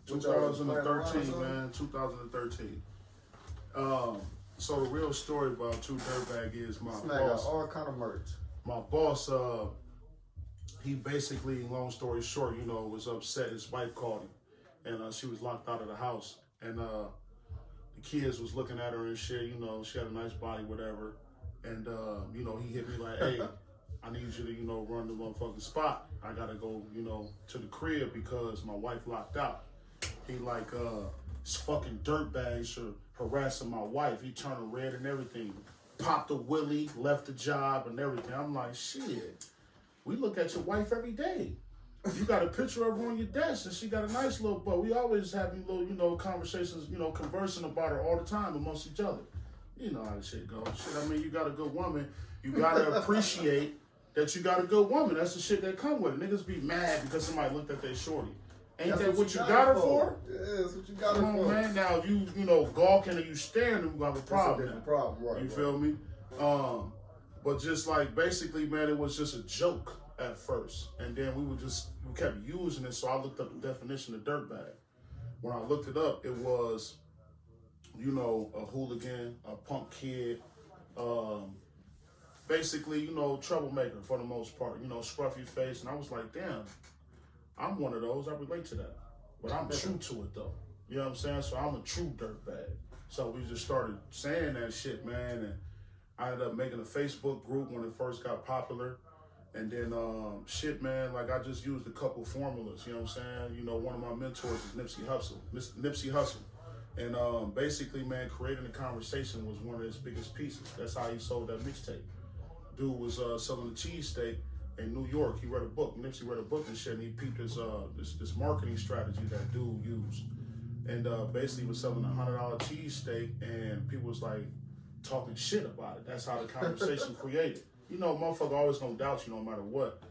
2013, man. 2013. So the real story about Truedirtbag is my boss. All kind of merch. My boss, he basically, long story short, was upset. His wife called him, and she was locked out of the house, and the kids was looking at her and shit. You know, she had a nice body, whatever, and you know, he hit me like, hey. I need you to, you know, run the motherfucking spot. I gotta go, you know, to the crib because my wife locked out. He like, this fucking dirtbags are harassing my wife. He turning red and everything. Popped a willy, left the job and everything. I'm like, shit, we look at your wife every day. You got a picture of her on your desk and she got a nice little butt. We always having little, you know, conversations, you know, conversing about her all the time amongst each other. You know how the shit goes. Shit, I mean, you got a good woman. You gotta appreciate that you got a good woman. That's the shit that come with it. Niggas be mad because somebody looked at their shorty. Ain't that what you got her for? Yeah, that's what you got her Come for. on, man. Now, if you know, gawking or you staring, you have a problem. That's a different problem, right? You feel me? But just like, basically, man, it was just a joke at first. And then we kept using it, so I looked up the definition of dirtbag. When I looked it up, it was, you know, a hooligan, a punk kid, basically, you know, troublemaker for the most part, you know, scruffy face. And I was like, damn, I'm one of those. I relate to that. But I'm true to it, though. You know what I'm saying? So I'm a true dirtbag. So we just started saying that shit, man. And I ended up making a Facebook group when it first got popular. And then, shit, man, like I just used a couple formulas, you know what I'm saying? You know, one of my mentors is Nipsey Hussle. And basically, man, creating a conversation was one of his biggest pieces. That's how he sold that mixtape. Dude was selling a cheesesteak in New York. He read a book. Nipsey read a book and shit, and he peeped his this marketing strategy that dude used. And basically was selling a $100 cheesesteak, and people was like talking shit about it. That's how the conversation created. You know, motherfucker always gonna doubt you no matter what.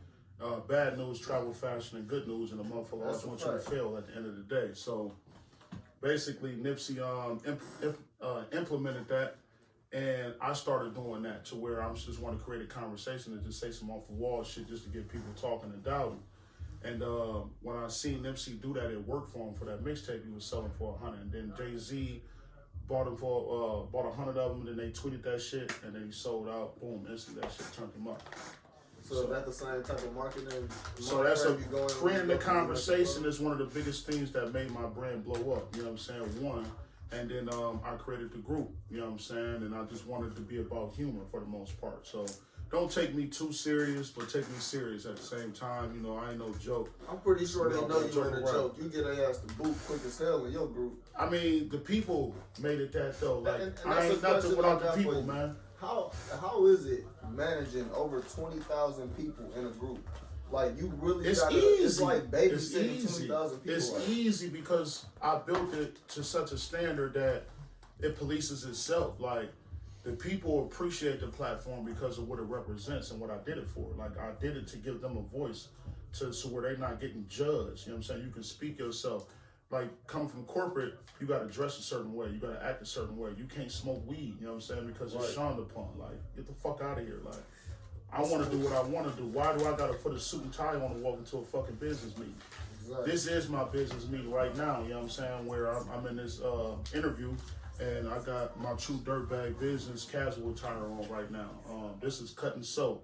Bad news travel faster than good news, and the motherfucker always wants you to fail at the end of the day. So basically, Nipsey implemented that. And I started doing that to where I just want to create a conversation and just say some off the wall shit just to get people talking and doubting. And when I seen Nipsey do that, it worked for him for that mixtape he was selling for $100. And then Jay-Z bought 100 of them, and then they tweeted that shit, and then he sold out. Boom, instantly that shit turned him up. So that's the same type of marketing? So that's creating the conversation is one of the biggest things that made my brand blow up. You know what I'm saying? One. And then I created the group, you know what I'm saying? And I just wanted to be about humor for the most part. So don't take me too serious, but take me serious at the same time. You know, I ain't no joke. I'm pretty sure they know you in a joke. You get their ass to boot quick as hell in your group. I mean, the people made it that though. Like, and I ain't nothing without the people, man. How is it managing over 20,000 people in a group? Like, you really it's like babysitting 20,000 people. It's easy because I built it to such a standard that it polices itself. Like, the people appreciate the platform because of what it represents and what I did it for. Like, I did it to give them a voice so where they're not getting judged. You know what I'm saying? You can speak yourself. Like, coming from corporate, you got to dress a certain way. You got to act a certain way. You can't smoke weed, you know what I'm saying? Because it's shunned upon. Like, get the fuck out of here. Like, I want to do what I want to do. Why do I got to put a suit and tie on to walk into a fucking business meeting? Exactly. This is my business meeting right now, you know what I'm saying, where I'm in this interview, and I got my True Dirtbag business casual attire on right now. This is cut and sew,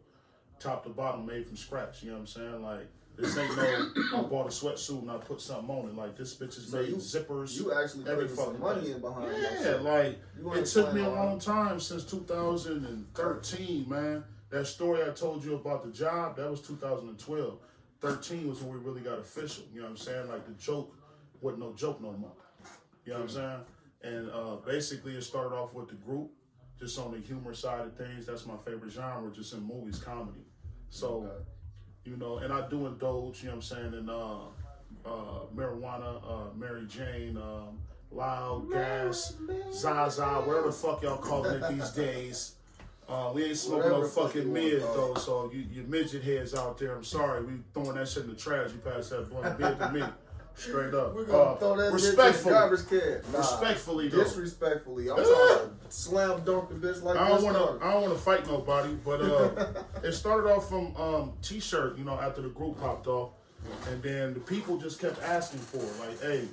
top to bottom, made from scratch, you know what I'm saying? Like, this ain't no, I bought a sweatsuit and I put something on it. Like, this bitch is made zippers. You actually put some money in behind it. Yeah, like, it took me a long time, since 2013, man. That story I told you about the job, that was 2012. 13 was when we really got official. You know what I'm saying? Like, the joke wasn't no joke no more. You know what I'm saying? And basically, it started off with the group, just on the humor side of things. That's my favorite genre, just in movies, comedy. So, you know, and I do indulge, you know what I'm saying, in marijuana, Mary Jane, loud, gas, Zaza, whatever the fuck y'all calling it these days. We ain't smoking no fucking mid though, so you midget heads out there, I'm sorry, we throwing that shit in the trash. You pass that blunt mid to me, straight up. We're gonna throw that bitch in the garbage can. Nah, respectfully though. Disrespectfully. I'm trying to slam dunk the bitch like I don't want to fight nobody, but it started off from T-shirt, you know, after the group popped off, and then the people just kept asking for it, like, hey,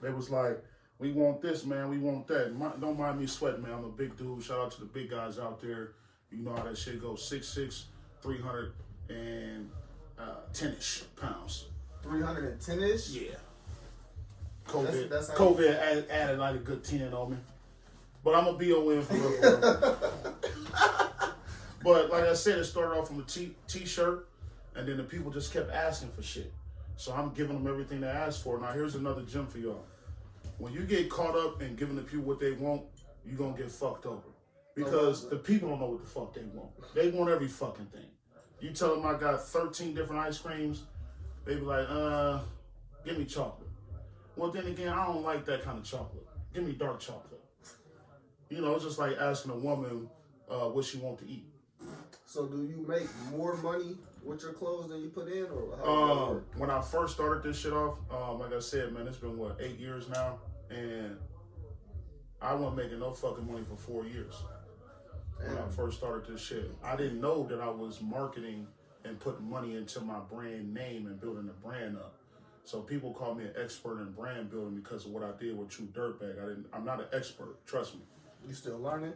they was like, we want this, man. We want that. Don't mind me sweating, man. I'm a big dude. Shout out to the big guys out there. You know how that shit goes. 6'6", 310-ish pounds. 310-ish? Yeah. COVID added like a good 10 on me. But I'm going to be on win for real. But like I said, it started off from a t-shirt, and then the people just kept asking for shit. So I'm giving them everything they asked for. Now here's another gem for y'all. When you get caught up in giving the people what they want, you're going to get fucked over. Because the people don't know what the fuck they want. They want every fucking thing. You tell them I got 13 different ice creams, they be like, give me chocolate. Well, then again, I don't like that kind of chocolate. Give me dark chocolate. You know, it's just like asking a woman what she want to eat. So do you make more money with your clothes than you put in, or how when I first started this shit off, like I said, man, it's been 8 years now, and I wasn't making no fucking money for 4 years. When I first started this shit, I didn't know that I was marketing and putting money into my brand name and building the brand up. So people call me an expert in brand building because of what I did with Truedirtbag. I'm not an expert, trust me. You still learning?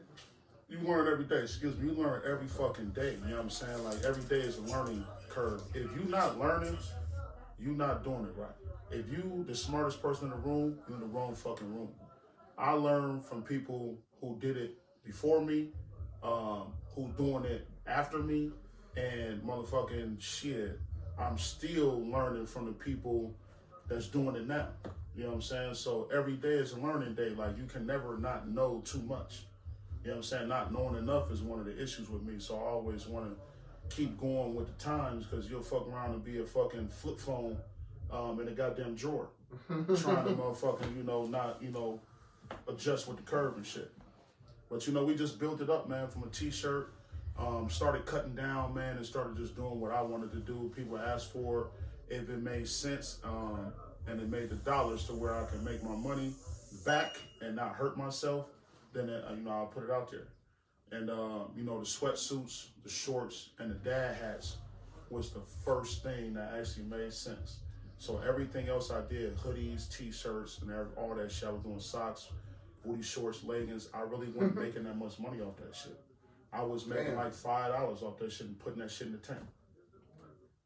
You learn every day, excuse me, you learn every fucking day, you know what I'm saying? Like every day is a learning curve. If you're not learning, you're not doing it right. If you the smartest person in the room, you're in the wrong fucking room. I learned from people who did it before me, who doing it after me, and motherfucking shit, I'm still learning from the people that's doing it now. You know what I'm saying? So every day is a learning day. Like you can never not know too much. You know what I'm saying? Not knowing enough is one of the issues with me. So I always want to keep going with the times because you'll fuck around and be a fucking flip phone in a goddamn drawer. Trying to motherfucking, not, adjust with the curve and shit. But, we just built it up, man, from a t-shirt. Started cutting down, man, and started just doing what I wanted to do. People asked for if it made sense, and it made the dollars to where I can make my money back and not hurt myself, then, I'll put it out there. And, the sweatsuits, the shorts, and the dad hats was the first thing that actually made sense. So everything else I did, hoodies, t-shirts, and all that shit, I was doing socks, booty shorts, leggings. I really wasn't making that much money off that shit. I was making like $5 off that shit and putting that shit in the tank.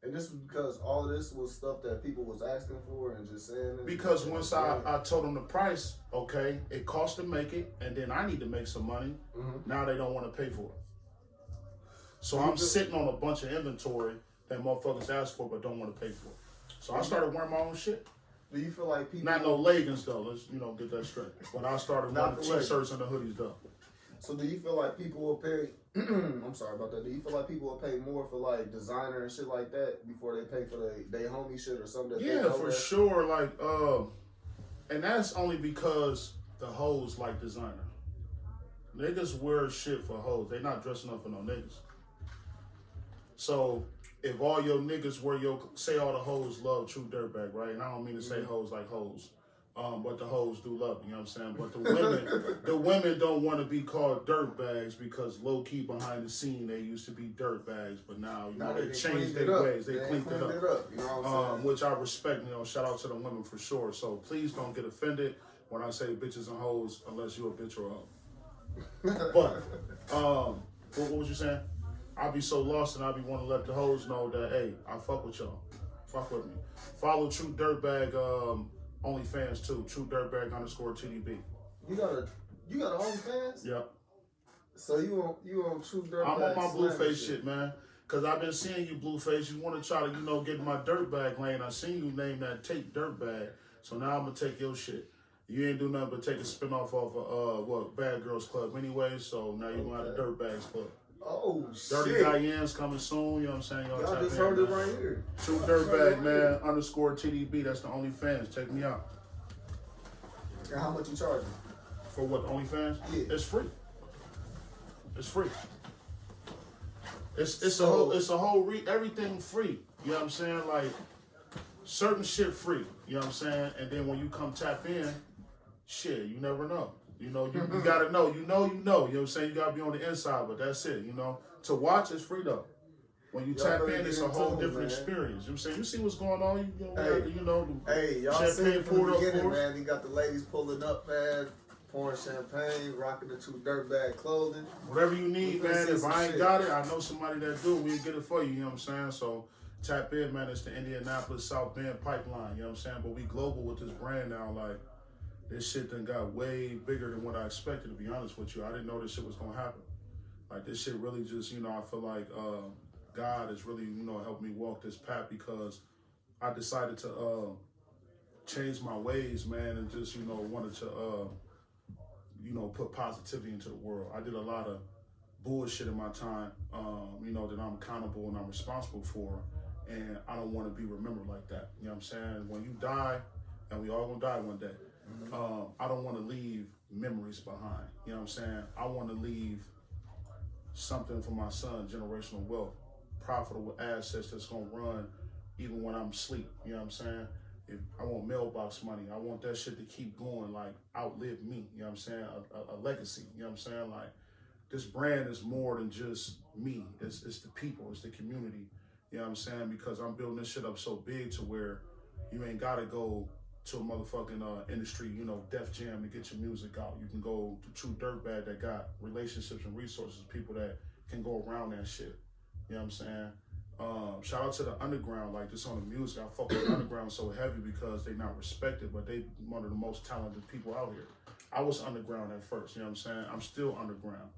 And this is because all of this was stuff that people was asking for and just saying it? Because once I told them the price, okay, it cost to make it, and then I need to make some money. Mm-hmm. Now they don't want to pay for it. So I'm sitting on a bunch of inventory that motherfuckers ask for but don't want to pay for it. So I started wearing my own shit. Do you feel like people... Not no leggings though, let's get that straight. But I started wearing the t-shirts and the hoodies though. So do you feel like people will pay... I'm sorry about that. Do you feel like people will pay more for like designer and shit like that before they pay for they homie shit or something? Yeah, for sure. Like, and that's only because the hoes like designer. Niggas wear shit for hoes. They not dressing up for no niggas. So if all your niggas wear say all the hoes love Truedirtbag, right? And I don't mean to say hoes like hoes. But the hoes do love you know what I'm saying? But the women don't want to be called dirtbags because low key behind the scene they used to be dirtbags, but now they changed their ways. They cleaned it up. You know what I'm saying? Which I respect. Shout out to the women for sure. So please don't get offended when I say bitches and hoes unless you a bitch or a hoe. But what was you saying? I'll be so lost and I'll be wanting to let the hoes know that hey, I fuck with y'all. Fuck with me. Follow Truedirtbag. OnlyFans too, Truedirtbag _TDB. You got an OnlyFans? Yep. So you on Truedirtbag? I'm on my Blueface shit, man. Cause I've been seeing you Blueface. You want to try to get in my Dirtbag lane. I seen you name that tape Dirtbag. So now I'm gonna take your shit. You ain't do nothing but take a spinoff off of Bad Girls Club anyway. So now you're gonna have the Dirtbags Club. Oh, Dirty shit. Diane's coming soon, you know what I'm saying? Y'all just heard it right here. Truedirtbag, man, _TDB, that's the OnlyFans. Check me out. And how much you charging? For what, OnlyFans? Yeah. It's free. It's free. It's a whole everything free. You know what I'm saying? Like, certain shit free. You know what I'm saying? And then when you come tap in, shit, you never know. You gotta know. You know what I'm saying? You gotta be on the inside, but that's it. To watch is free though. When you tap in, it's a whole different experience. You know what I'm saying? You see what's going on. Hey, y'all see it from the beginning, man. You got the ladies pulling up, man, pouring champagne, rocking the Truedirtbag clothing. Whatever you need, man. If I ain't got it, I know somebody that do. We'll get it for you. You know what I'm saying? So tap in, man. It's the Indianapolis South Bend pipeline. You know what I'm saying? But we global with this brand now. Like, this shit done got way bigger than what I expected, to be honest with you. I didn't know this shit was gonna happen. Like, this shit really just, you know, I feel like God has really, you know, helped me walk this path because I decided to change my ways, man, and just, you know, wanted to, you know, put positivity into the world. I did a lot of bullshit in my time, you know, that I'm accountable and I'm responsible for, and I don't want to be remembered like that. You know what I'm saying? When you die, and we all gonna die one day, I don't want to leave memories behind. You know what I'm saying? I want to leave something for my son, generational wealth, profitable assets that's gonna run even when I'm asleep. You know what I'm saying? If I want mailbox money, I want that shit to keep going, like outlive me. You know what I'm saying? A legacy. You know what I'm saying? Like, this brand is more than just me. It's the people. It's the community. You know what I'm saying? Because I'm building this shit up so big to where you ain't gotta go to a motherfucking industry, you know, Def Jam to get your music out. You can go to Truedirtbag that got relationships and resources, people that can go around that shit. You know what I'm saying? Shout out to the underground, like just on the music. I fuck with the underground so heavy because they not respected, but they one of the most talented people out here. I was underground at first, you know what I'm saying? I'm still underground.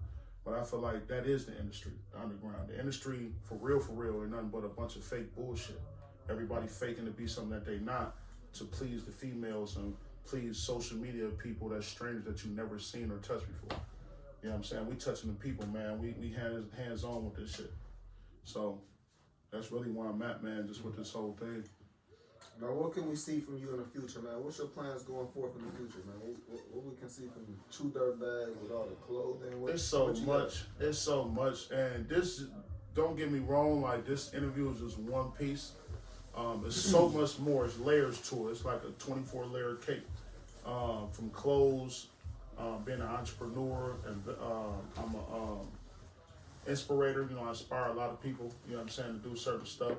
But I feel like that is the industry, the underground. The industry, for real, ain't nothing but a bunch of fake bullshit. Everybody faking to be something that they not to please the females and please social media people that's strangers that you never seen or touched before. You know what I'm saying? We touching the people, man. We hands on with this shit. So that's really where I'm at, man, just with this whole thing. Now, what can we see from you in the future, man? What's your plans going forth in the future, man? What we can see from Truedirtbag with all the clothing? It's so much. It's so much. And this, don't get me wrong, like this interview is just one piece. There's so much more. It's layers to it. It's like a 24-layer cake. From clothes, being an entrepreneur, and I'm a inspirator. You know, I inspire a lot of people. You know what I'm saying, to do certain stuff.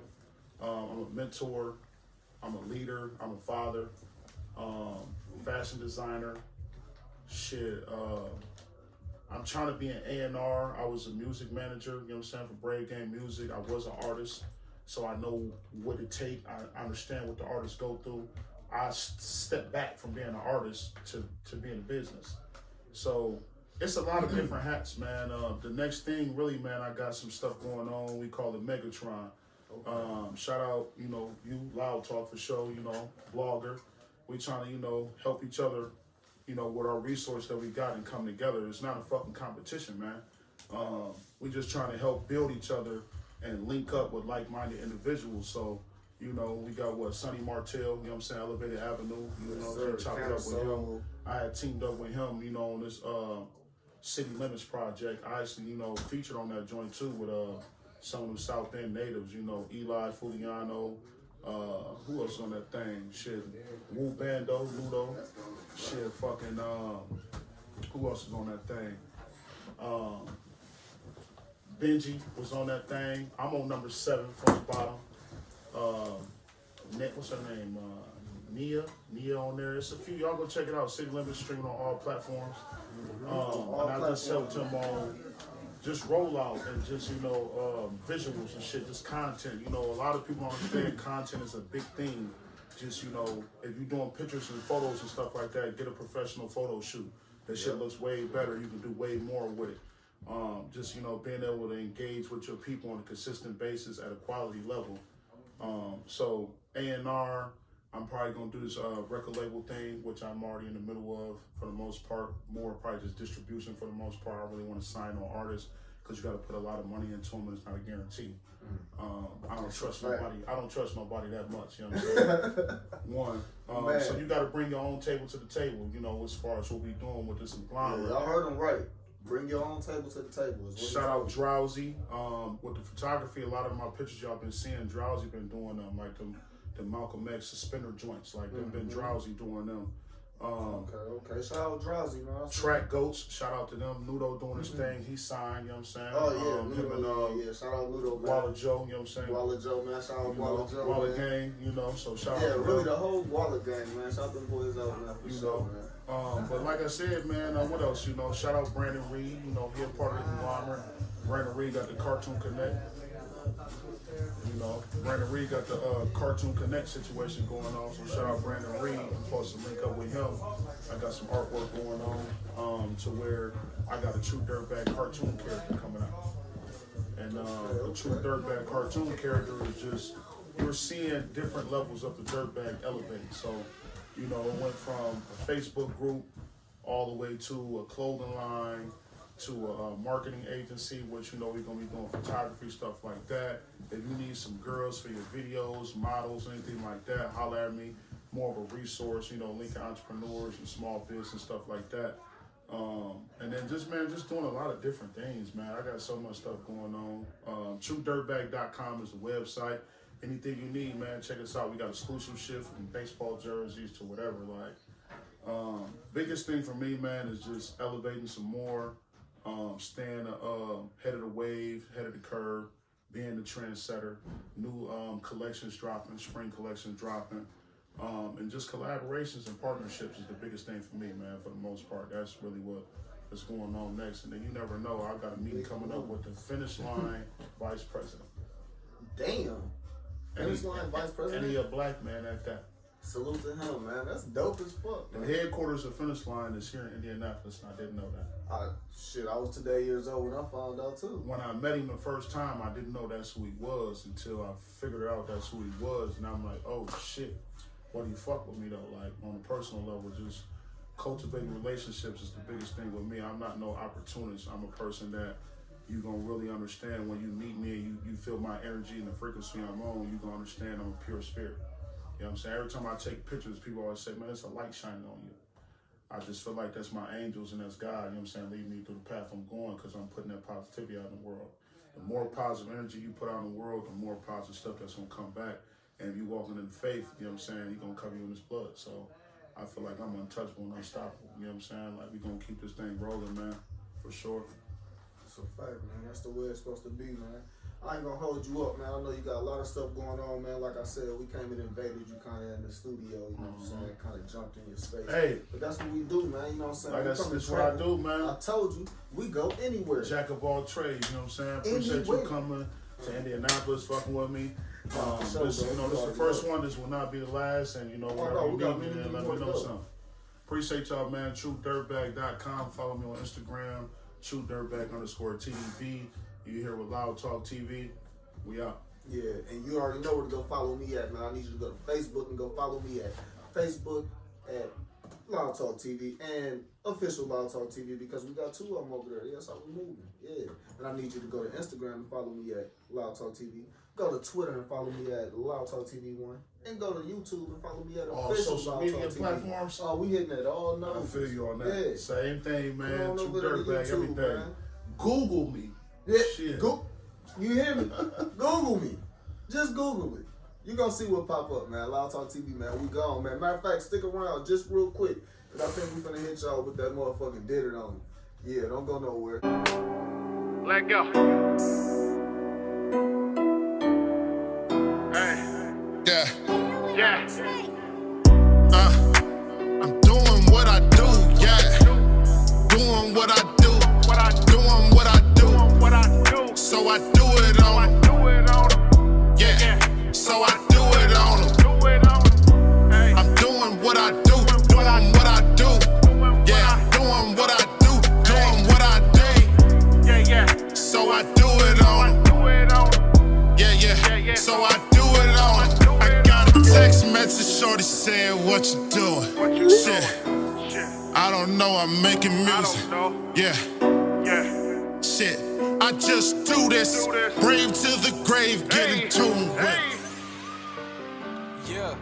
I'm a mentor. I'm a leader. I'm a father. Fashion designer. Shit. I'm trying to be an A&R. I was a music manager. You know what I'm saying, for Brave Game Music. I was an artist. So I know what it takes. I understand what the artists go through. I step back from being an artist to being in business. So it's a lot of different hats, man. The next thing, really, man, I got some stuff going on. We call it Megatron. Shout out, you know, you, Loud Talk for sure, you know, blogger. We trying to, you know, help each other, you know, with our resource that we got and come together. It's not a fucking competition, man. We just trying to help build each other and link up with like-minded individuals. So, you know, we got Sonny Martell, you know what I'm saying, Elevated Avenue, you know, chop it up with him. I had teamed up with him, you know, on this City Limits project. I actually, you know, featured on that joint too with some of the South End natives, you know, Eli Fuliano, who else on that thing? Shit, Wu Bando, Ludo, shit, fucking, who else is on that thing? Benji was on that thing. I'm on number 7 from the bottom. Nick, what's her name? Nia on there. It's a few. Y'all go check it out. City Limits streaming on all platforms. And I just helped him on just roll out and just, you know, visuals and shit, just content. You know, a lot of people understand content is a big thing. Just, you know, if you're doing pictures and photos and stuff like that, get a professional photo shoot. That shit looks way better. You can do way more with it. Just, you know, being able to engage with your people on a consistent basis at a quality level. So A&R, I'm probably gonna do this record label thing, which I'm already in the middle of for the most part. More probably just distribution for the most part. I really want to sign on artists because you got to put a lot of money into them, and it's not a guarantee. I don't trust nobody. I don't trust nobody that much. You know what I'm saying? One. So you got to bring your own table to the table. You know, as far as what we doing with this conglomerate. Yeah, I heard them right. Bring your own table to the table. Shout out Drowsy. With the photography, a lot of my pictures y'all been seeing, Drowsy been doing them, like the Malcolm X suspender joints, like them been Drowsy doing them. Okay. Shout out Drowsy, man. Track Goats, shout out to them. Nudo doing his thing. He signed, you know what I'm saying? Oh, yeah. Nudo, yeah. Shout out Nudo, man. Waller Joe, you know what I'm saying? Waller Joe, man. Shout out Waller Joe, Waller Gang, you know, so shout out to really them. the whole Waller Gang, man. Shout them boys out, man, for sure, man. But like I said, man, what else, you know? Shout out Brandon Reed, you know, he a part of the conglomerate. Brandon Reed got the Cartoon Connect. You know, Brandon Reed got the Cartoon Connect situation going on, so shout out Brandon Reed. I'm supposed to link up with him. I got some artwork going on to where I got a Truedirtbag cartoon character coming out. And the Truedirtbag cartoon character is just, you're seeing different levels of the Dirtbag elevate. So, you know, it went from a Facebook group all the way to a clothing line, to a marketing agency, which, you know, we're gonna be doing photography, stuff like that. If you need some girls for your videos, models, anything like that, holler at me. More of a resource, you know, linking entrepreneurs and small business, stuff like that. And then just doing a lot of different things, man. I got so much stuff going on. Truedirtbag.com is the website. Anything you need, man, check us out. We got exclusive shit from baseball jerseys to whatever, like. Biggest thing for me, man, is just elevating some more. Staying head of the wave, head of the curve, being the trendsetter, new collections dropping, spring collections dropping, and just collaborations and partnerships is the biggest thing for me, man, for the most part. That's really what is going on next. And then you never know, I got a meeting coming up with the Finish Line Vice President. Damn. Finish Line Vice President? And he a black man at that. Salute to him, man. That's dope as fuck, man. The headquarters of Finish Line is here in Indianapolis, and I didn't know that. I was today years old when I found out, too. When I met him the first time, I didn't know that's who he was until I figured out that's who he was, and I'm like, oh, shit. What do you fuck with me, though? Like, on a personal level, just cultivating relationships is the biggest thing with me. I'm not no opportunist. I'm a person that you're going to really understand when you meet me and you feel my energy and the frequency I'm on, you're going to understand I'm a pure spirit. You know what I'm saying? Every time I take pictures, people always say, man, it's a light shining on you. I just feel like that's my angels and that's God, you know what I'm saying, leading me through the path I'm going because I'm putting that positivity out in the world. The more positive energy you put out in the world, the more positive stuff that's going to come back. And if you walking in faith, you know what I'm saying, he's going to cover you in his blood. So I feel like I'm untouchable and unstoppable, you know what I'm saying? Like, we're going to keep this thing rolling, man, for sure. That's a fact, man. That's the way it's supposed to be, man. I ain't gonna hold you up, man. I know you got a lot of stuff going on, man. Like I said, we came and invaded you kind of in the studio, you know what I'm saying? Kind of jumped in your space. Hey. But that's what we do, man. You know what I'm saying? Like that's what I do, man. I told you, we go anywhere. Jack of all trades, you know what I'm saying? Appreciate you coming to Indianapolis, fucking with me. This is the first one. This will not be the last. And, you know, whatever you need, man, let me know something. Appreciate y'all, man. Truedirtbag.com. Follow me on Instagram. Truedirtbag_TDB. You here with Loud Talk TV. We out. Yeah, and you already know where to go follow me at, man. I need you to go to Facebook and go follow me at Facebook at Loud Talk TV and official Loud Talk TV because we got two of them over there. Yeah, that's how we moving. Yeah. And I need you to go to Instagram and follow me at Loud Talk TV. Go to Twitter and follow me at Loud Talk TV 1. And go to YouTube and follow me at official social Loud media Talk platforms. TV. Oh, we hitting that all night. I feel you on that. Yeah. Same thing, man. Come on over to Truedirtbag, YouTube, everything. man. Google me. Yeah, shit. You hear me? Google me. Just Google it. You gonna see what pop up, man. Loud Talk TV, man. We gone, man. Matter of fact, stick around just real quick. Cause I think we finna hit y'all with that motherfucking did it on you. Yeah, don't go nowhere. Let go. Hey. Yeah. Yeah. I'm doing what I do, yeah. Doing what I do. Doing what I do. So I do it on. Yeah. So I do it on. I'm doing what I do. Doing what I do. Yeah. Doing what I do. Doing what I do. So I do it on. Yeah. So I do it on. I got a text message, shorty said, what you doing? Shit. I don't know, I'm making music. Yeah. Shit. I just do this. Brave to the grave, get in tune with. Yeah.